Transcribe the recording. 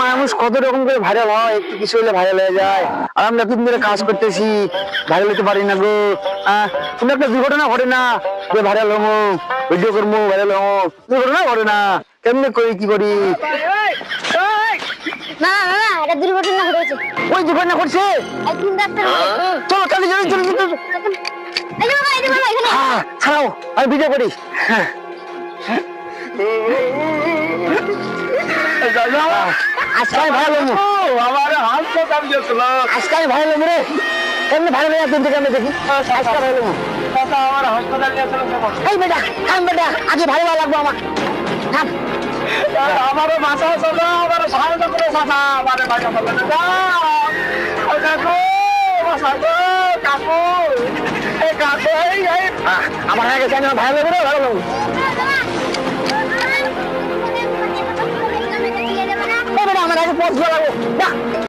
মানুষ কত রকম করে ভাইরাল হয়, একটু কিছু হলে ভাইরাল হয়ে যায়। আর আমরা এতদিন ধরে কাজ করতেছি, ভাইরাল হতে পারি না গো। কোনো একটা দুর্ঘটনা ঘটে না যে ভাইরাল হবো, ভিডিও করবো, ভাইরাল হবো, দুর্ঘটনা ঘটে না। কেমনে করি, কি করি? না না না, এটা দুর্ঘটনা ঘটেছে। ওই দুর্ঘটনা ঘটছে? একদিন রাস্তার চলো চলো চলো চলো চলো। এই যে বাবা, এই যে বাবা, এখানে ছাড়াও, আমি ভিডিও করি। আজকে আমি ভাইরাল হবো, আজকে আমি ভাইরাল হবো রে। কেমনে ভাইরাল হয়ে তুমি কেমনে দেখি? আজকে ভাইরাল হবো। এই বেটা থাম, বেটা আগে ভাইরাল লাগবো আমার। থাম। আমারও ভাষা চলো, আমার সাহায্য করে ভাষা আমারে ভাষা বলে কাকু, কাকু, এই কাকু, এই আমার হয়ে গেছে, আমি ভাইরাল হবো রে, ভাইরাল হবো। এই বেটা আমার আগে পোস্ট লাগবো।